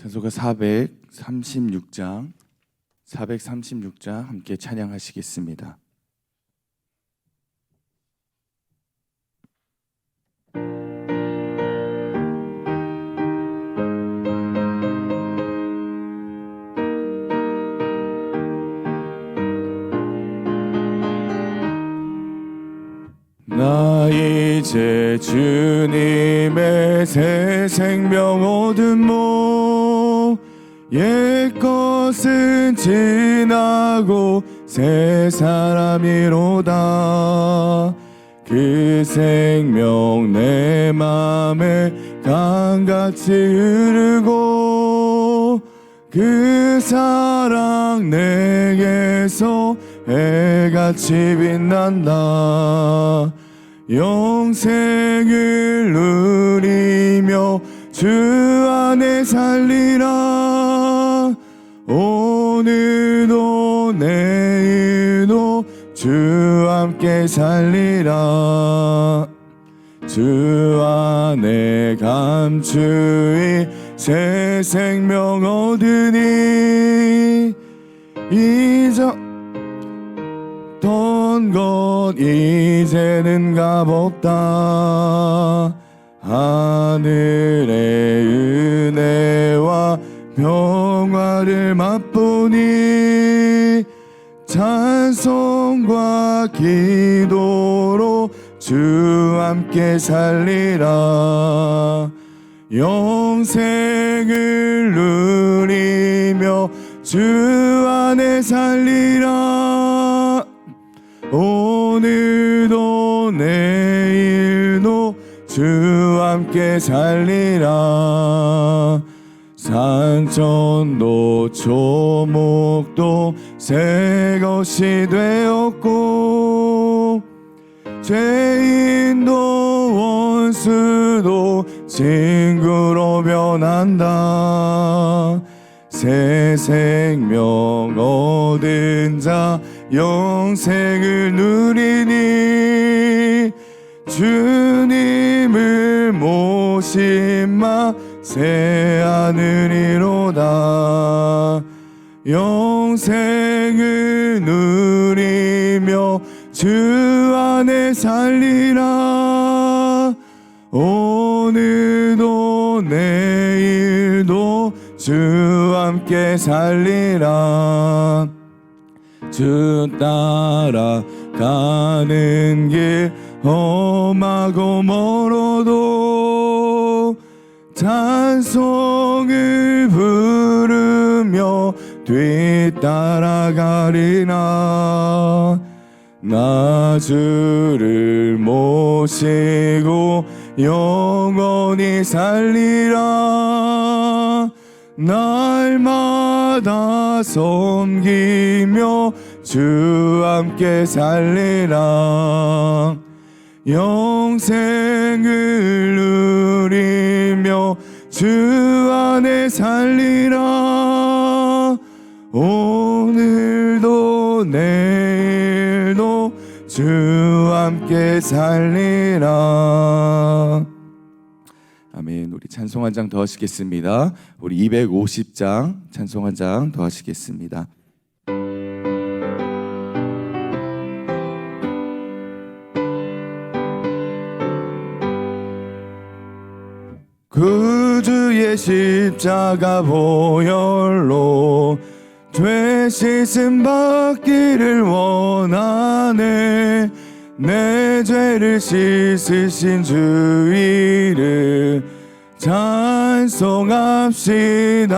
찬송가 436장 함께 찬양하시겠습니다. 나 이제 주님의 새 생명 얻은 몸, 옛것은 지나고 새 사람이로다. 그 생명 내 맘에 강같이 흐르고 그 사랑 내게서 해같이 빛난다. 영생을 누리며 주 안에 살리라. 오늘도 내일도 주 함께 살리라. 주 안에 감추이 새 생명 얻으니 잊었던 것 이제는 값없다. 하늘의 은혜와 평화를 맛보니 찬송과 기도로 주 함께 살리라. 영생을 누리며 주 안에 살리라. 오늘도 내일도 주 함께 살리라. 산천도 초목도 새 것이 되었고 죄인도 원수도 친구로 변한다. 새 생명 얻은 자 영생을 누리니 주님을 모심마 새 하늘이로다. 영생을 누리며 주 안에 살리라. 오늘도 내일도 주 함께 살리라. 주 따라 가는 길 험하고 멀어도 찬송을 부르며 뒤따라가리나. 나 주를 모시고 영원히 살리라. 날마다 섬기며 주 함께 살리라. 영생을 누리며 주 안에 살리라. 오늘도 내일도 주 함께 살리라. 아멘. 우리 찬송 한 장 더 하시겠습니다. 우리 250장 찬송 한 장 더 하시겠습니다. 구주의 십자가 보혈로 죄 씻음 받기를 원하네. 내 죄를 씻으신 주 이름 찬송합시다.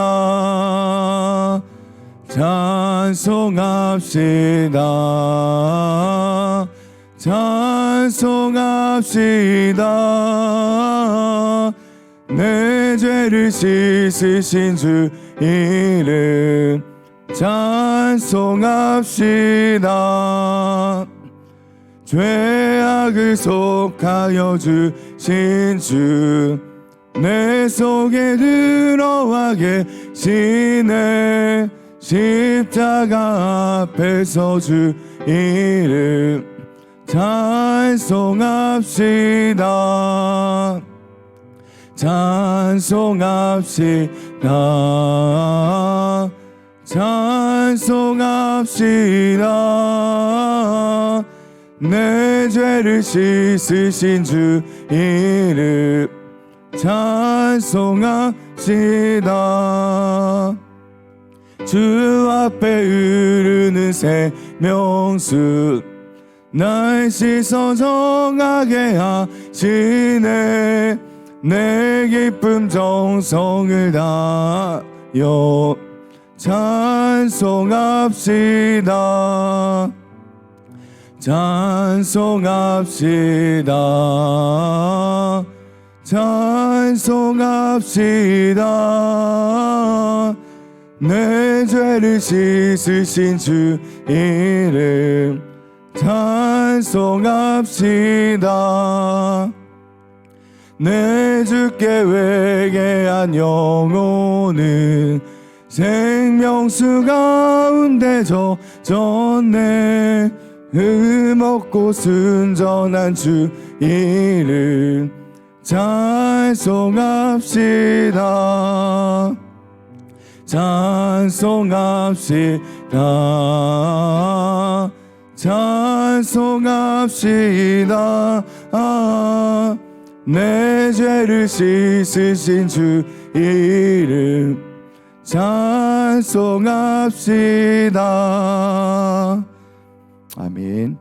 찬송합시다. 찬송합시다. 내 죄를 씻으신 주 이름 찬송합시다. 죄악을 속하여 주신 주 내 속에 들어와 계시네. 십자가 앞에서 주 이름 찬송합시다. 찬송합시다. 찬송합시다. 내 죄를 씻으신 주 이름 찬송합시다. 주 앞에 흐르는 생명수 날 씻어 정하게 하시네. 내 기쁨 정성을 다하여 찬송합시다. 찬송합시다. 찬송합시다. 내 죄를 씻으신 주 이름 찬송합시다. 내 주께 회개한 영혼은 생명수 가운데 젖었네. 흠없고 순전한 주 이름 찬송합시다. 찬송합시다. 찬송합시다. 내 죄를 씻으신 주 이름 찬송합시다. 아멘.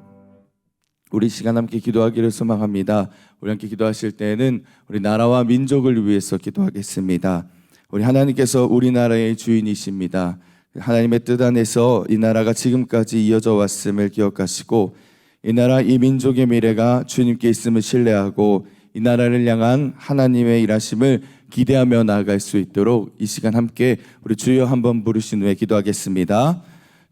우리 시간 함께 기도하기를 소망합니다. 우리 함께 기도하실 때에는 우리 나라와 민족을 위해서 기도하겠습니다. 우리 하나님께서 우리나라의 주인이십니다. 하나님의 뜻 안에서 이 나라가 지금까지 이어져 왔음을 기억하시고 이 나라 이 민족의 미래가 주님께 있음을 신뢰하고 이 나라를 향한 하나님의 일하심을 기대하며 나아갈 수 있도록 이 시간 함께 우리 주여 한번 부르신 후에 기도하겠습니다.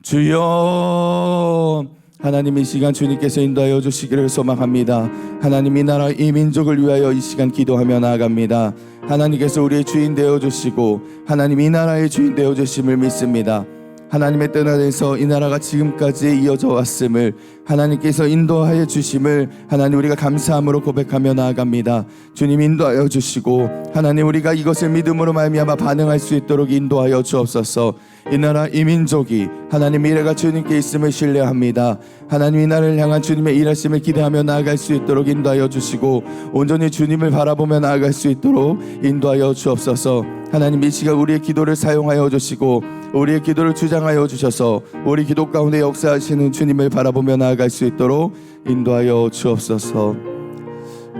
주여, 하나님 이 시간 주님께서 인도하여 주시기를 소망합니다. 하나님 이 나라 이 민족을 위하여 이 시간 기도하며 나아갑니다. 하나님께서 우리의 주인 되어주시고 하나님 이 나라의 주인 되어주심을 믿습니다. 하나님의 뜻 안에서 이 나라가 지금까지 이어져 왔음을 하나님께서 인도하여 주심을 하나님 우리가 감사함으로 고백하며 나아갑니다. 주님 인도하여 주시고 하나님 우리가 이것을 믿음으로 말미암아 반응할 수 있도록 인도하여 주옵소서. 이 나라 이 민족이 하나님 미래가 주님께 있음을 신뢰합니다. 하나님 이 나라를 향한 주님의 일하심을 기대하며 나아갈 수 있도록 인도하여 주시고 온전히 주님을 바라보며 나아갈 수 있도록 인도하여 주옵소서. 하나님 이 시간 우리의 기도를 사용하여 주시고 우리의 기도를 주장하여 주셔서 우리 기도 가운데 역사하시는 주님을 바라보며 나아갈 수 있도록 인도하여 주옵소서.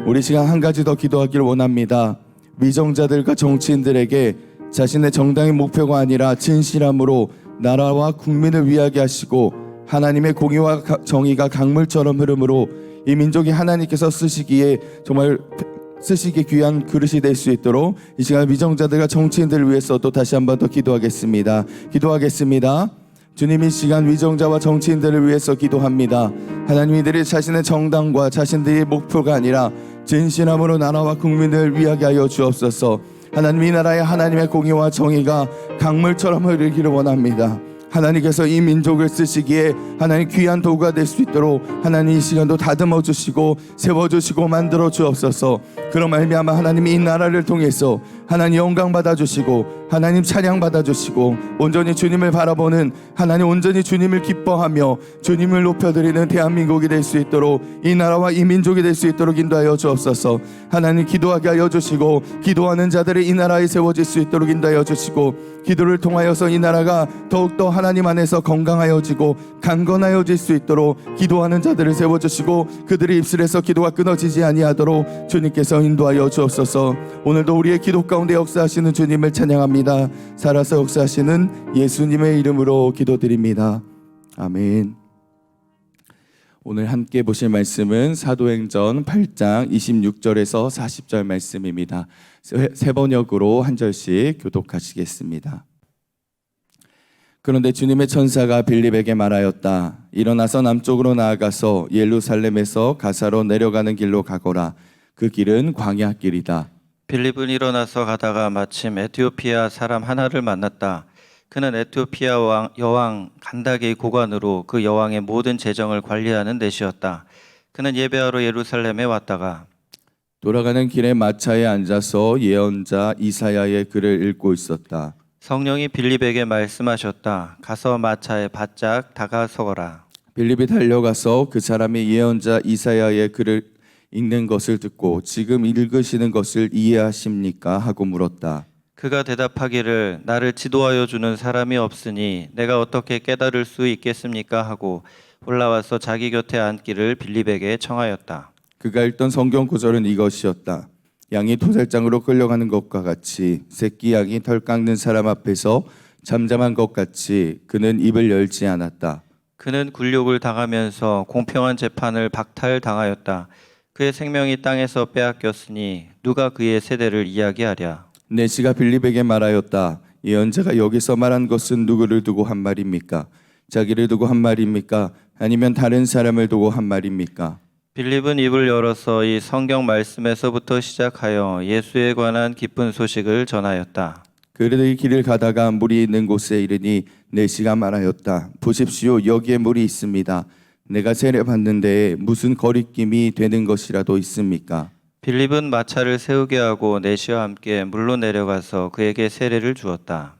우리 시간 한 가지 더 기도하기를 원합니다. 위정자들과 정치인들에게 자신의 정당의 목표가 아니라 진실함으로 나라와 국민을 위하게 하시고 하나님의 공의와 정의가 강물처럼 흐름으로 이 민족이 하나님께서 쓰시기에 정말 쓰시기 귀한 그릇이 될 수 있도록 이 시간 위정자들과 정치인들을 위해서 또 다시 한번 더 기도하겠습니다. 주님 이 시간 위정자와 정치인들을 위해서 기도합니다. 하나님 이들이 자신의 정당과 자신들의 목표가 아니라 진실함으로 나라와 국민을 위하게 하여 주옵소서. 하나님 이 나라의 하나님의 공의와 정의가 강물처럼 흐르기를 원합니다. 하나님께서 이 민족을 쓰시기에 하나님 귀한 도구가 될 수 있도록 하나님 이 시간도 다듬어 주시고 세워주시고 만들어 주옵소서. 그런 말미암아 하나님 이 나라를 통해서 하나님 영광 받아주시고 하나님 찬양 받아주시고 온전히 주님을 바라보는 하나님 온전히 주님을 기뻐하며 주님을 높여드리는 대한민국이 될 수 있도록 이 나라와 이 민족이 될 수 있도록 인도하여 주옵소서. 하나님 기도하게 하여 주시고 기도하는 자들이 이 나라에 세워질 수 있도록 인도하여 주시고 기도를 통하여서 이 나라가 더욱더 하나님 안에서 건강하여지고 강건하여질 수 있도록 기도하는 자들을 세워주시고 그들의 입술에서 기도가 끊어지지 아니하도록 주님께서 인도하여 주옵소서. 오늘도 우리의 기도 가운데 역사하시는 주님을 찬양합니다. 살아서 역사하시는 예수님의 이름으로 기도드립니다. 아멘. 오늘 함께 보실 말씀은 사도행전 8장 26절에서 40절 말씀입니다. 세 번역으로 한 절씩 교독하시겠습니다. 그런데 주님의 천사가 빌립에게 말하였다. 일어나서 남쪽으로 나아가서 예루살렘에서 가사로 내려가는 길로 가거라. 그 길은 광야 길이다. 빌립은 일어나서 가다가 마침 에티오피아 사람 하나를 만났다. 그는 에티오피아 여왕 간다게의 고관으로 그 여왕의 모든 재정을 관리하는 내시였다. 그는 예배하러 예루살렘에 왔다가 돌아가는 길에 마차에 앉아서 예언자 이사야의 글을 읽고 있었다. 성령이 빌립에게 말씀하셨다. 가서 마차에 바짝 다가서거라. 빌립이 달려가서 그 사람이 예언자 이사야의 글을 읽는 것을 듣고 지금 읽으시는 것을 이해하십니까? 하고 물었다. 그가 대답하기를 나를 지도하여 주는 사람이 없으니 내가 어떻게 깨달을 수 있겠습니까? 하고 올라와서 자기 곁에 앉기를 빌립에게 청하였다. 그가 읽던 성경 구절은 이것이었다. 양이 도살장으로 끌려가는 것과 같이 새끼 양이 털 깎는 사람 앞에서 잠잠한 것 같이 그는 입을 열지 않았다. 그는 굴욕을 당하면서 공평한 재판을 박탈당하였다. 그의 생명이 땅에서 빼앗겼으니 누가 그의 세대를 이야기하랴. 내시가 빌립에게 말하였다. 예언자가 여기서 말한 것은 누구를 두고 한 말입니까? 자기를 두고 한 말입니까? 아니면 다른 사람을 두고 한 말입니까? 빌립은 입을 열어서 이 성경 말씀에서부터 시작하여 예수에 관한 기쁜 소식을 전하였다. 그들이 길을 가다가 물이 있는 곳에 이르니 내시가 말하였다. 보십시오, 여기에 물이 있습니다. 내가 세례 받는데 무슨 거리낌이 되는 것이라도 있습니까? 빌립은 마차를 세우게 하고 내시와 함께 물로 내려가서 그에게 세례를 주었다.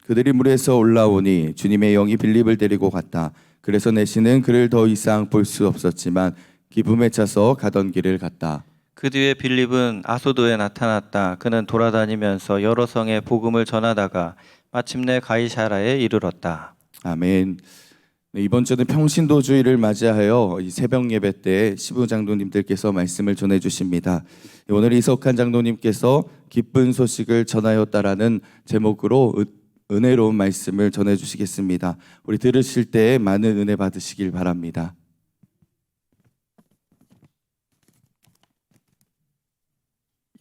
그들이 물에서 올라오니 주님의 영이 빌립을 데리고 갔다. 그래서 내시는 그를 더 이상 볼 수 없었지만 기쁨에 차서 가던 길을 갔다. 그 뒤에 빌립은 아소도에 나타났다. 그는 돌아다니면서 여러 성에 복음을 전하다가 마침내 가이사라에 이르렀다. 아멘. 네, 이번 주는 평신도주의를 맞이하여 이 새벽 예배 때 시부 장로님들께서 말씀을 전해 주십니다. 오늘 이석한 장로님께서 기쁜 소식을 전하였다라는 제목으로 은혜로운 말씀을 전해 주시겠습니다. 우리 들으실 때 많은 은혜 받으시길 바랍니다.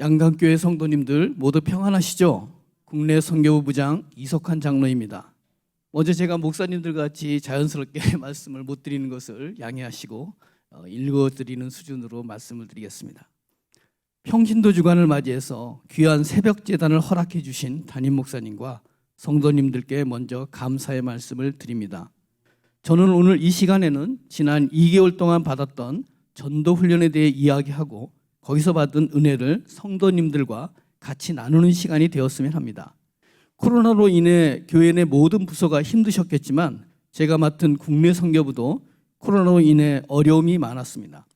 양강교회 성도님들 모두 평안하시죠? 국내 선교부 부장 이석한 장로입니다. 먼저 제가 목사님들 같이 자연스럽게 말씀을 못 드리는 것을 양해하시고 읽어드리는 수준으로 말씀을 드리겠습니다. 평신도 주간을 맞이해서 귀한 새벽 제단을 허락해 주신 담임 목사님과 성도님들께 먼저 감사의 말씀을 드립니다. 저는 오늘 이 시간에는 지난 2개월 동안 받았던 전도 훈련에 대해 이야기하고 거기서 받은 은혜를 성도님들과 같이 나누는 시간이 되었으면 합니다. 코로나로 인해 교회 내 모든 부서가 힘드셨겠지만 제가 맡은 국내 선교부도 코로나로 인해 어려움이 많았습니다.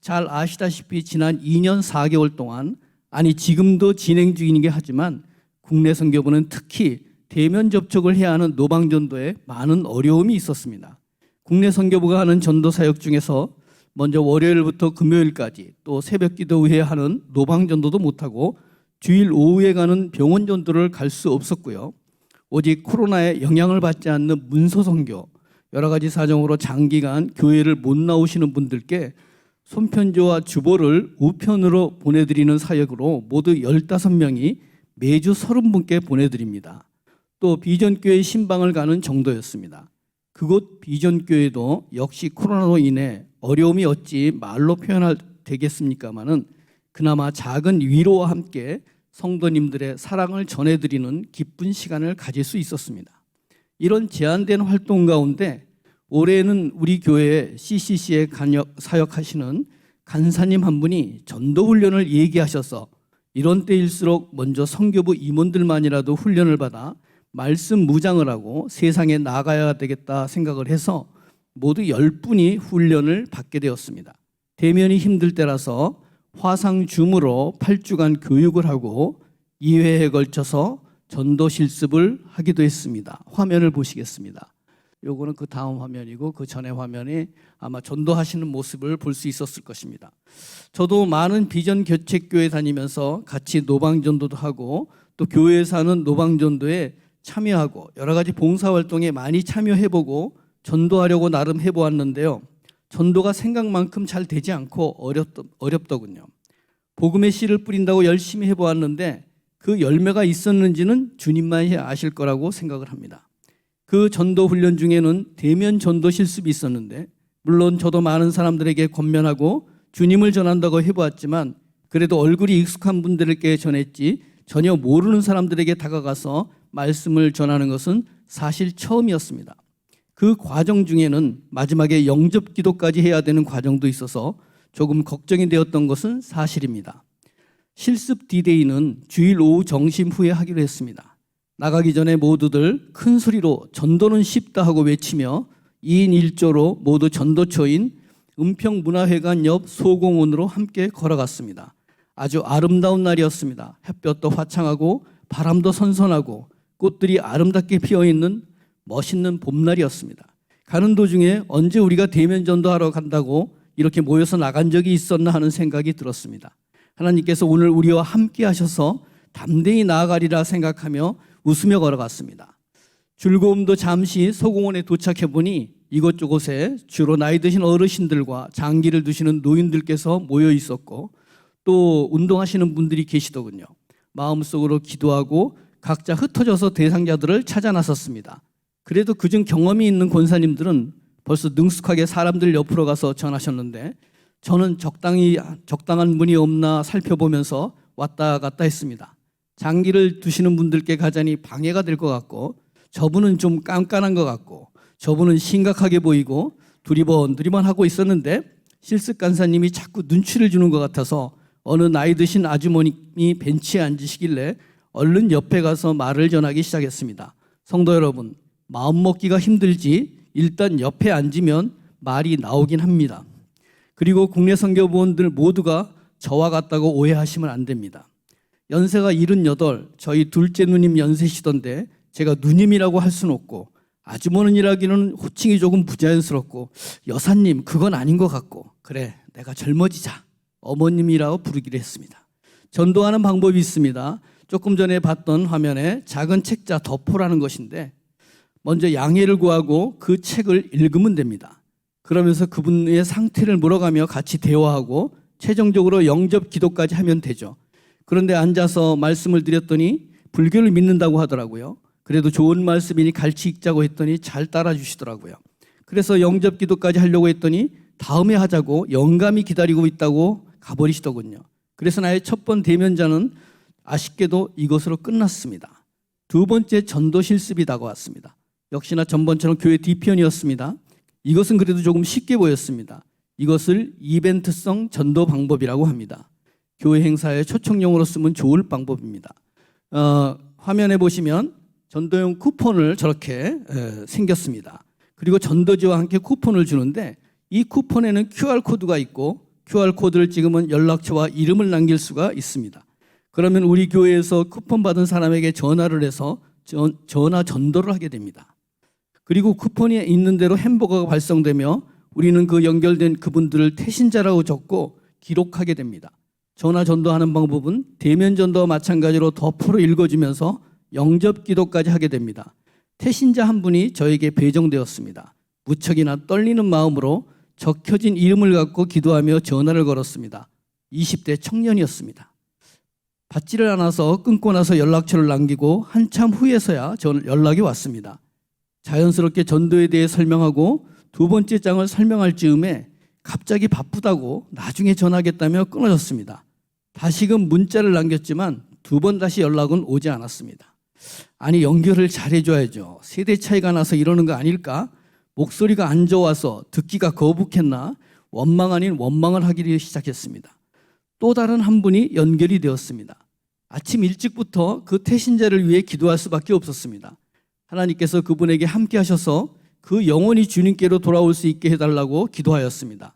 잘 아시다시피 지난 2년 4개월 동안, 아니 지금도 진행 중이긴 하지만 국내 선교부는 특히 대면 접촉을 해야 하는 노방전도에 많은 어려움이 있었습니다. 국내 선교부가 하는 전도 사역 중에서 먼저 월요일부터 금요일까지 또 새벽기도 후에 하는 노방전도도 못하고 주일 오후에 가는 병원 전도를 갈 수 없었고요. 오직 코로나에 영향을 받지 않는 문서 선교, 여러 가지 사정으로 장기간 교회를 못 나오시는 분들께 손편지와 주보를 우편으로 보내드리는 사역으로 모두 15명이 매주 30분께 보내드립니다. 또 비전교회 신방을 가는 정도였습니다. 그곳 비전교회도 역시 코로나로 인해 어려움이 어찌 말로 표현할 되겠습니까마는 그나마 작은 위로와 함께 성도님들의 사랑을 전해드리는 기쁜 시간을 가질 수 있었습니다. 이런 제한된 활동 가운데 올해는 우리 교회 CCC에 사역하시는 간사님 한 분이 전도훈련을 얘기하셔서 이런 때일수록 먼저 선교부 임원들만이라도 훈련을 받아 말씀 무장을 하고 세상에 나가야 되겠다 생각을 해서 모두 10분이 훈련을 받게 되었습니다. 대면이 힘들 때라서 화상 줌으로 8주간 교육을 하고 2회에 걸쳐서 전도 실습을 하기도 했습니다. 화면을 보시겠습니다. 요거는 그 다음 화면이고 그 전에 화면이 아마 전도하시는 모습을 볼 수 있었을 것입니다. 저도 많은 비전 교책교회 다니면서 같이 노방전도도 하고 또 교회에서 하는 노방전도에 참여하고 여러 가지 봉사활동에 많이 참여해보고 전도하려고 나름 해보았는데요. 전도가 생각만큼 잘 되지 않고 어렵더군요. 복음의 씨를 뿌린다고 열심히 해보았는데 그 열매가 있었는지는 주님만이 아실 거라고 생각을 합니다. 그 전도 훈련 중에는 대면 전도 실습이 있었는데 물론 저도 많은 사람들에게 권면하고 주님을 전한다고 해보았지만 그래도 얼굴이 익숙한 분들에게 전했지 전혀 모르는 사람들에게 다가가서 말씀을 전하는 것은 사실 처음이었습니다. 그 과정 중에는 마지막에 영접 기도까지 해야 되는 과정도 있어서 조금 걱정이 되었던 것은 사실입니다. 실습 디데이는 주일 오후 정심 후에 하기로 했습니다. 나가기 전에 모두들 큰 소리로 전도는 쉽다 하고 외치며 2인 1조로 모두 전도처인 은평문화회관 옆 소공원으로 함께 걸어갔습니다. 아주 아름다운 날이었습니다. 햇볕도 화창하고 바람도 선선하고 꽃들이 아름답게 피어있는 멋있는 봄날이었습니다. 가는 도중에 언제 우리가 대면 전도하러 간다고 이렇게 모여서 나간 적이 있었나 하는 생각이 들었습니다. 하나님께서 오늘 우리와 함께 하셔서 담대히 나아가리라 생각하며 웃으며 걸어갔습니다. 즐거움도 잠시 소공원에 도착해 보니 이곳저곳에 주로 나이 드신 어르신들과 장기를 두시는 노인들께서 모여 있었고 또 운동하시는 분들이 계시더군요. 마음속으로 기도하고 각자 흩어져서 대상자들을 찾아 나섰습니다. 그래도 그중 경험이 있는 권사님들은 벌써 능숙하게 사람들 옆으로 가서 전하셨는데 저는 적당한 분이 없나 살펴보면서 왔다 갔다 했습니다. 장기를 두시는 분들께 가자니 방해가 될 것 같고 저분은 좀 깐깐한 것 같고 저분은 심각하게 보이고 두리번 하고 있었는데 실습 간사님이 자꾸 눈치를 주는 것 같아서 어느 나이 드신 아주머님이 벤치에 앉으시길래 얼른 옆에 가서 말을 전하기 시작했습니다. 성도 여러분, 마음 먹기가 힘들지 일단 옆에 앉으면 말이 나오긴 합니다. 그리고 국내 선교부원들 모두가 저와 같다고 오해하시면 안 됩니다. 연세가 78, 저희 둘째 누님 연세시던데 제가 누님이라고 할 수는 없고 아주머니라기는 호칭이 조금 부자연스럽고 여사님 그건 아닌 것 같고 그래 내가 젊어지자 어머님이라고 부르기로 했습니다. 전도하는 방법이 있습니다. 조금 전에 봤던 화면에 작은 책자 덮어라는 것인데 먼저 양해를 구하고 그 책을 읽으면 됩니다. 그러면서 그분의 상태를 물어가며 같이 대화하고 최종적으로 영접 기도까지 하면 되죠. 그런데 앉아서 말씀을 드렸더니 불교를 믿는다고 하더라고요. 그래도 좋은 말씀이니 같이 읽자고 했더니 잘 따라주시더라고요. 그래서 영접 기도까지 하려고 했더니 다음에 하자고 영감이 기다리고 있다고 가버리시더군요. 그래서 나의 첫 번 대면자는 아쉽게도 이것으로 끝났습니다. 두 번째 전도 실습이 다가왔습니다. 역시나 전번처럼 교회 뒤편이었습니다. 이것은 그래도 조금 쉽게 보였습니다. 이것을 이벤트성 전도 방법이라고 합니다. 교회 행사에 초청용으로 쓰면 좋을 방법입니다. 화면에 보시면 전도용 쿠폰을 저렇게 생겼습니다. 그리고 전도지와 함께 쿠폰을 주는데 이 쿠폰에는 QR코드가 있고 QR코드를 찍으면 연락처와 이름을 남길 수가 있습니다. 그러면 우리 교회에서 쿠폰 받은 사람에게 전화를 해서 전화 전도를 하게 됩니다. 그리고 쿠폰이 있는 대로 햄버거가 발송되며 우리는 그 연결된 그분들을 태신자라고 적고 기록하게 됩니다. 전화 전도하는 방법은 대면 전도와 마찬가지로 덮어로 읽어주면서 영접 기도까지 하게 됩니다. 태신자 한 분이 저에게 배정되었습니다. 무척이나 떨리는 마음으로 적혀진 이름을 갖고 기도하며 전화를 걸었습니다. 20대 청년이었습니다. 받지를 않아서 끊고 나서 연락처를 남기고 한참 후에서야 연락이 왔습니다. 자연스럽게 전도에 대해 설명하고 두 번째 장을 설명할 즈음에 갑자기 바쁘다고 나중에 전화하겠다며 끊어졌습니다. 다시금 문자를 남겼지만 두 번 다시 연락은 오지 않았습니다. 아니 연결을 잘해줘야죠. 세대 차이가 나서 이러는 거 아닐까? 목소리가 안 좋아서 듣기가 거북했나? 원망 아닌 원망을 하기 시작했습니다. 또 다른 한 분이 연결이 되었습니다. 아침 일찍부터 그 태신자를 위해 기도할 수밖에 없었습니다. 하나님께서 그분에게 함께 하셔서 그 영혼이 주님께로 돌아올 수 있게 해달라고 기도하였습니다.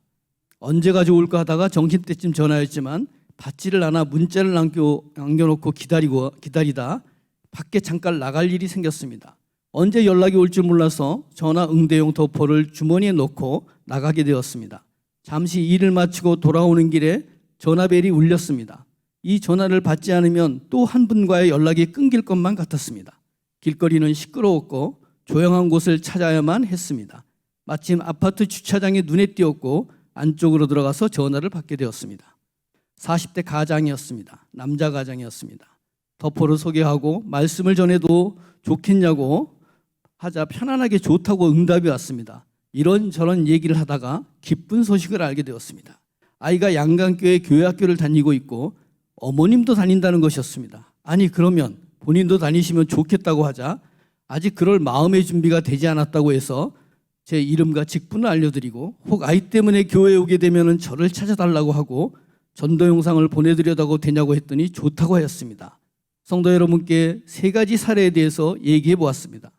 언제가 좋을까 하다가 정신때쯤 전화했지만 받지를 않아 문자를 남겨놓고 기다리다 밖에 잠깐 나갈 일이 생겼습니다. 언제 연락이 올 줄 몰라서 전화 응대용 덮어를 주머니에 넣고 나가게 되었습니다. 잠시 일을 마치고 돌아오는 길에 전화벨이 울렸습니다. 이 전화를 받지 않으면 또 한 분과의 연락이 끊길 것만 같았습니다. 길거리는 시끄러웠고 조용한 곳을 찾아야만 했습니다. 마침 아파트 주차장이 눈에 띄었고 안쪽으로 들어가서 전화를 받게 되었습니다. 40대 가장이었습니다. 남자 가장이었습니다. 덮어를 소개하고 말씀을 전해도 좋겠냐고 하자 편안하게 좋다고 응답이 왔습니다. 이런저런 얘기를 하다가 기쁜 소식을 알게 되었습니다. 아이가 양강교회 교회학교를 다니고 있고 어머님도 다닌다는 것이었습니다. 아니 그러면 본인도 다니시면 좋겠다고 하자 아직 그럴 마음의 준비가 되지 않았다고 해서 제 이름과 직분을 알려드리고 혹 아이 때문에 교회에 오게 되면 저를 찾아달라고 하고 전도 영상을 보내드려도 되냐고 했더니 좋다고 하였습니다. 성도 여러분께 세 가지 사례에 대해서 얘기해 보았습니다.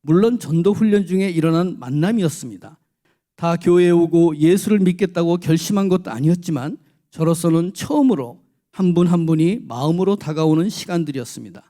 물론 전도 훈련 중에 일어난 만남이었습니다. 다 교회에 오고 예수를 믿겠다고 결심한 것도 아니었지만 저로서는 처음으로 한 분 한 분이 마음으로 다가오는 시간들이었습니다.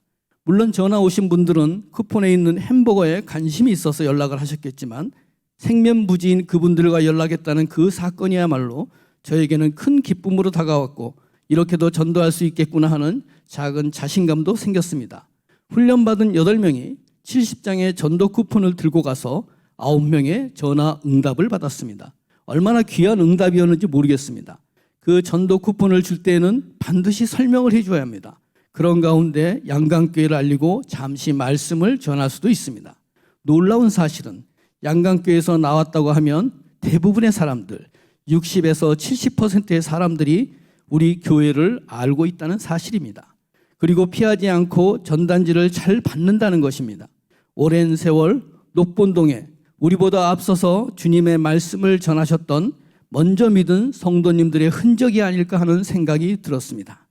물론 전화 오신 분들은 쿠폰에 있는 햄버거에 관심이 있어서 연락을 하셨겠지만 생면부지인 그분들과 연락했다는 그 사건이야말로 저에게는 큰 기쁨으로 다가왔고 이렇게도 전도할 수 있겠구나 하는 작은 자신감도 생겼습니다. 훈련받은 8명이 70장의 전도 쿠폰을 들고 가서 9명의 전화 응답을 받았습니다. 얼마나 귀한 응답이었는지 모르겠습니다. 그 전도 쿠폰을 줄 때에는 반드시 설명을 해줘야 합니다. 그런 가운데 양강교회를 알리고 잠시 말씀을 전할 수도 있습니다. 놀라운 사실은 양강교회에서 나왔다고 하면 대부분의 사람들, 60에서 70%의 사람들이 우리 교회를 알고 있다는 사실입니다. 그리고 피하지 않고 전단지를 잘 받는다는 것입니다. 오랜 세월 녹본동에 우리보다 앞서서 주님의 말씀을 전하셨던 먼저 믿은 성도님들의 흔적이 아닐까 하는 생각이 들었습니다.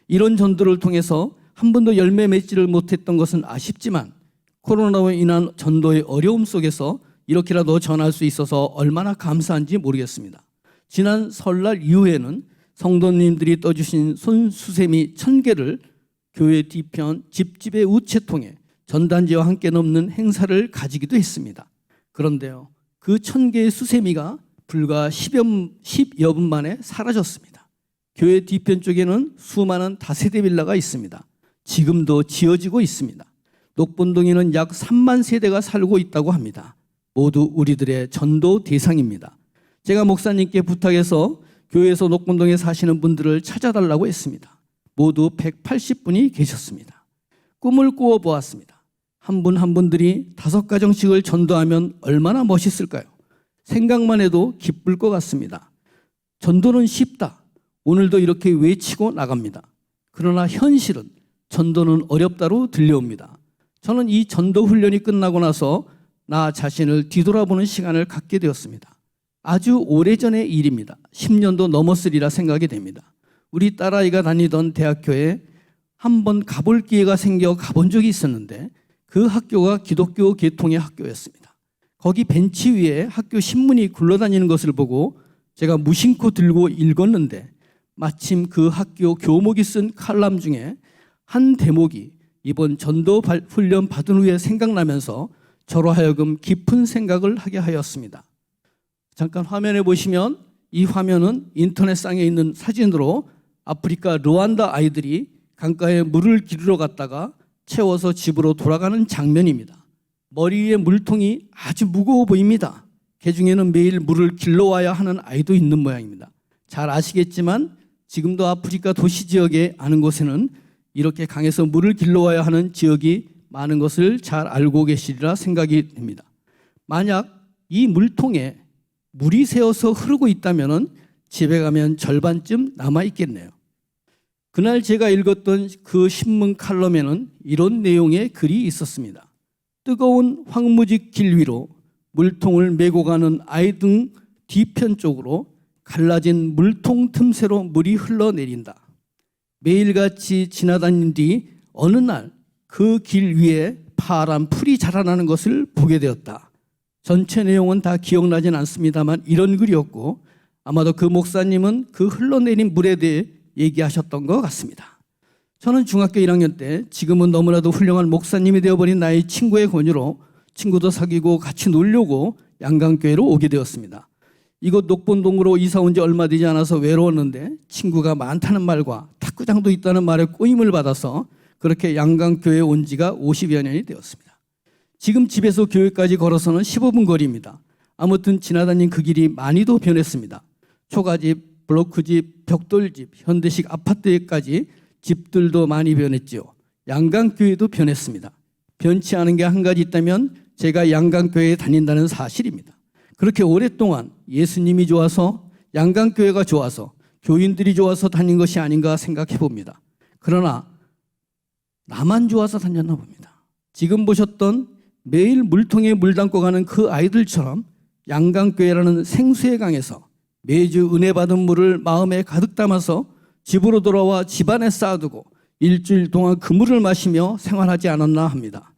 이런 전도를 통해서 한 번도 열매 맺지를 못했던 것은 아쉽지만 코로나로 인한 전도의 어려움 속에서 이렇게라도 전할 수 있어서 얼마나 감사한지 모르겠습니다. 지난 설날 이후에는 성도님들이 떠주신 손수세미 1000개를 교회 뒤편 집집의 우체통에 전단지와 함께 넣는 행사를 가지기도 했습니다. 그런데요, 그 1000개의 수세미가 불과 10여 분 만에 사라졌습니다. 교회 뒤편 쪽에는 수많은 다세대 빌라가 있습니다. 지금도 지어지고 있습니다. 녹본동에는 약 3만 세대가 살고 있다고 합니다. 모두 우리들의 전도 대상입니다. 제가 목사님께 부탁해서 교회에서 녹본동에 사시는 분들을 찾아달라고 했습니다. 모두 180분이 계셨습니다. 꿈을 꾸어 보았습니다. 한 분 한 분들이 5가정씩을 전도하면 얼마나 멋있을까요? 생각만 해도 기쁠 것 같습니다. 전도는 쉽다. 오늘도 이렇게 외치고 나갑니다. 그러나 현실은 전도는 어렵다로 들려옵니다. 저는 이 전도 훈련이 끝나고 나서 나 자신을 뒤돌아보는 시간을 갖게 되었습니다. 아주 오래전의 일입니다. 10년도 넘었으리라 생각이 됩니다. 우리 딸아이가 다니던 대학교에 한번 가볼 기회가 생겨 가본 적이 있었는데 그 학교가 기독교 계통의 학교였습니다. 거기 벤치 위에 학교 신문이 굴러다니는 것을 보고 제가 무심코 들고 읽었는데 마침 그 학교 교목이 쓴 칼럼 중에 한 대목이 이번 전도 훈련 받은 후에 생각나면서 저로 하여금 깊은 생각을 하게 하였습니다. 잠깐 화면에 보시면 이 화면은 인터넷상에 있는 사진으로 아프리카 르완다 아이들이 강가에 물을 기르러 갔다가 채워서 집으로 돌아가는 장면입니다. 머리 위에 물통이 아주 무거워 보입니다. 개중에는 매일 물을 길러와야 하는 아이도 있는 모양입니다. 잘 아시겠지만 지금도 아프리카 도시 지역에 아는 곳에는 이렇게 강에서 물을 길러와야 하는 지역이 많은 것을 잘 알고 계시리라 생각이 됩니다. 만약 이 물통에 물이 새어서 흐르고 있다면 집에 가면 절반쯤 남아있겠네요. 그날 제가 읽었던 그 신문 칼럼에는 이런 내용의 글이 있었습니다. 뜨거운 황무지 길 위로 물통을 메고 가는 아이 등 뒤편 쪽으로 갈라진 물통 틈새로 물이 흘러내린다. 매일같이 지나다닌 뒤 어느 날 그 길 위에 파란 풀이 자라나는 것을 보게 되었다. 전체 내용은 다 기억나진 않습니다만 이런 글이었고 아마도 그 목사님은 그 흘러내린 물에 대해 얘기하셨던 것 같습니다. 저는 중학교 1학년 때 지금은 너무나도 훌륭한 목사님이 되어버린 나의 친구의 권유로 친구도 사귀고 같이 놀려고 양강교회로 오게 되었습니다. 이곳 녹본동으로 이사 온 지 얼마 되지 않아서 외로웠는데 친구가 많다는 말과 탁구장도 있다는 말에 꼬임을 받아서 그렇게 양강교회에 온 지가 50여 년이 되었습니다. 지금 집에서 교회까지 걸어서는 15분 거리입니다. 아무튼 지나다닌 그 길이 많이도 변했습니다. 초가집, 블로크집, 벽돌집, 현대식 아파트까지 집들도 많이 변했죠. 양강교회도 변했습니다. 변치 않은 게 한 가지 있다면 제가 양강교회에 다닌다는 사실입니다. 그렇게 오랫동안 예수님이 좋아서 양강교회가 좋아서 교인들이 좋아서 다닌 것이 아닌가 생각해 봅니다. 그러나 나만 좋아서 다녔나 봅니다. 지금 보셨던 매일 물통에 물 담고 가는 그 아이들처럼 양강교회라는 생수의 강에서 매주 은혜 받은 물을 마음에 가득 담아서 집으로 돌아와 집안에 쌓아두고 일주일 동안 그물을 마시며 생활하지 않았나 합니다.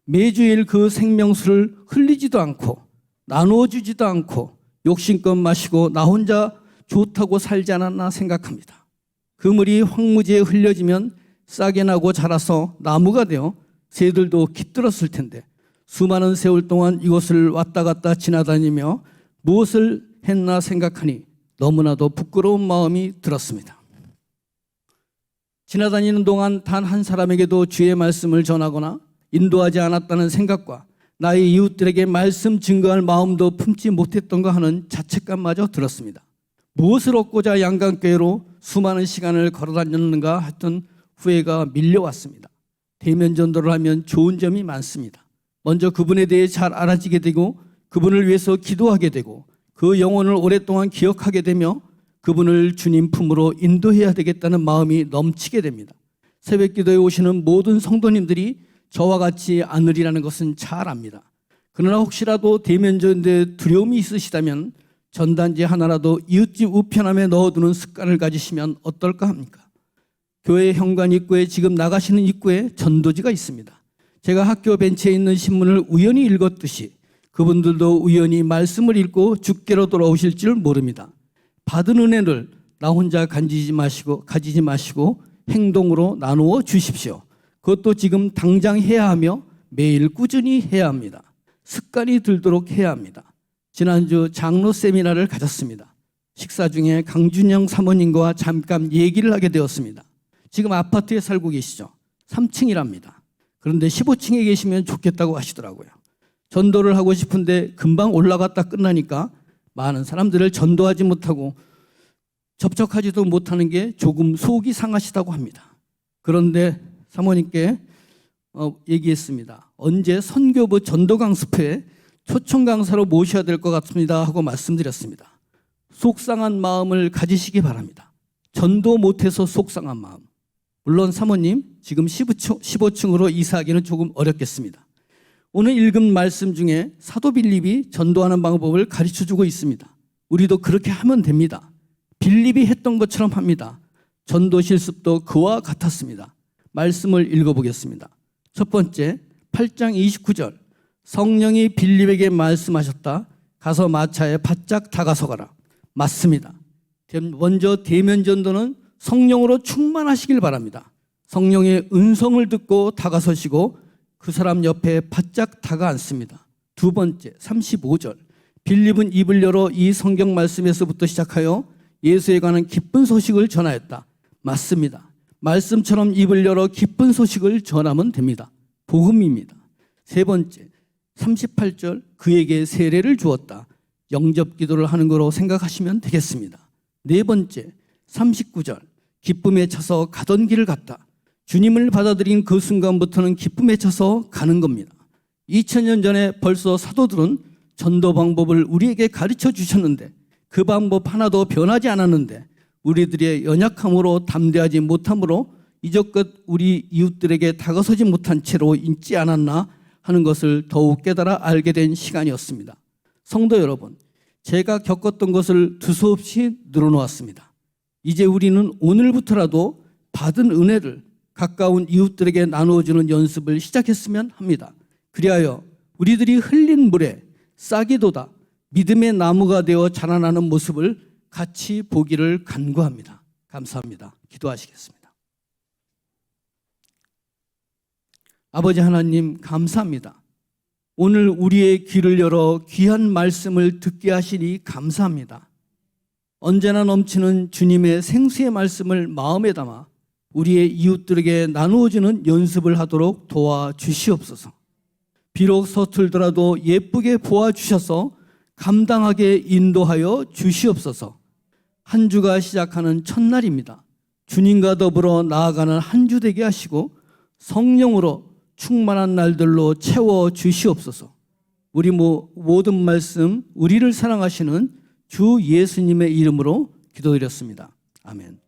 매주일 그 생명수를 흘리지도 않고 나누어 주지도 않고 욕심껏 마시고 나 혼자 좋다고 살지 않았나 생각합니다. 그물이 황무지에 흘려지면 싹이 나고 자라서 나무가 되어 새들도 깃들었을 텐데 수많은 세월 동안 이곳을 왔다 갔다 지나다니며 무엇을 했나 생각하니 너무나도 부끄러운 마음이 들었습니다. 지나다니는 동안 단 한 사람에게도 주의 말씀을 전하거나 인도하지 않았다는 생각과 나의 이웃들에게 말씀 증거할 마음도 품지 못했던가 하는 자책감마저 들었습니다. 무엇을 얻고자 양강교회로 수많은 시간을 걸어다녔는가 했던 후회가 밀려왔습니다. 대면 전도를 하면 좋은 점이 많습니다. 먼저 그분에 대해 잘 알아지게 되고 그분을 위해서 기도하게 되고 그 영혼을 오랫동안 기억하게 되며 그분을 주님 품으로 인도해야 되겠다는 마음이 넘치게 됩니다. 새벽기도에 오시는 모든 성도님들이 저와 같지 않으리라는 것은 잘 압니다. 그러나 혹시라도 대면 전도에 두려움이 있으시다면 전단지 하나라도 이웃집 우편함에 넣어두는 습관을 가지시면 어떨까 합니까? 교회 현관 입구에 지금 나가시는 입구에 전도지가 있습니다. 제가 학교 벤치에 있는 신문을 우연히 읽었듯이 그분들도 우연히 말씀을 읽고 주께로 돌아오실 줄 모릅니다. 받은 은혜를 나 혼자 가지지 마시고 행동으로 나누어 주십시오. 그것도 지금 당장 해야 하며 매일 꾸준히 해야 합니다. 습관이 들도록 해야 합니다. 지난주 장로 세미나를 가졌습니다. 식사 중에 강준영 사모님과 잠깐 얘기를 하게 되었습니다. 지금 아파트에 살고 계시죠? 3층이랍니다. 그런데 15층에 계시면 좋겠다고 하시더라고요. 전도를 하고 싶은데 금방 올라갔다 끝나니까 많은 사람들을 전도하지 못하고 접촉하지도 못하는 게 조금 속이 상하시다고 합니다. 그런데 사모님께 얘기했습니다. 언제 선교부 전도강습회에 초청 강사로 모셔야 될 것 같습니다 하고 말씀드렸습니다. 속상한 마음을 가지시기 바랍니다. 전도 못해서 속상한 마음. 물론 사모님 지금 15층으로 이사하기는 조금 어렵겠습니다. 오늘 읽은 말씀 중에 사도 빌립이 전도하는 방법을 가르쳐주고 있습니다. 우리도 그렇게 하면 됩니다. 빌립이 했던 것처럼 합니다. 전도 실습도 그와 같았습니다. 말씀을 읽어보겠습니다. 첫 번째 8장 29절 성령이 빌립에게 말씀하셨다. 가서 마차에 바짝 다가서가라. 맞습니다. 먼저 대면 전도는 성령으로 충만하시길 바랍니다. 성령의 음성을 듣고 다가서시고 그 사람 옆에 바짝 다가앉습니다. 두 번째 35절 빌립은 입을 열어 이 성경 말씀에서부터 시작하여 예수에 관한 기쁜 소식을 전하였다. 맞습니다. 말씀처럼 입을 열어 기쁜 소식을 전하면 됩니다. 복음입니다. 세 번째 38절 그에게 세례를 주었다. 영접 기도를 하는 거로 생각하시면 되겠습니다. 네 번째 39절 기쁨에 차서 가던 길을 갔다. 주님을 받아들인 그 순간부터는 기쁨에 차서 가는 겁니다. 2000년 전에 벌써 사도들은 전도 방법을 우리에게 가르쳐 주셨는데 그 방법 하나도 변하지 않았는데 우리들의 연약함으로 담대하지 못함으로 이제껏 우리 이웃들에게 다가서지 못한 채로 있지 않았나 하는 것을 더욱 깨달아 알게 된 시간이었습니다. 성도 여러분, 제가 겪었던 것을 두서없이 늘어놓았습니다. 이제 우리는 오늘부터라도 받은 은혜를 가까운 이웃들에게 나누어주는 연습을 시작했으면 합니다. 그리하여 우리들이 흘린 물에 싹이 돋아 믿음의 나무가 되어 자라나는 모습을 같이 보기를 간구합니다. 감사합니다. 기도하시겠습니다. 아버지 하나님 감사합니다. 오늘 우리의 귀를 열어 귀한 말씀을 듣게 하시니 감사합니다. 언제나 넘치는 주님의 생수의 말씀을 마음에 담아 우리의 이웃들에게 나누어주는 연습을 하도록 도와주시옵소서. 비록 서툴더라도 예쁘게 보아주셔서 감당하게 인도하여 주시옵소서. 한 주가 시작하는 첫날입니다. 주님과 더불어 나아가는 한 주 되게 하시고 성령으로 충만한 날들로 채워 주시옵소서. 우리 모든 말씀 우리를 사랑하시는 주 예수님의 이름으로 기도드렸습니다. 아멘.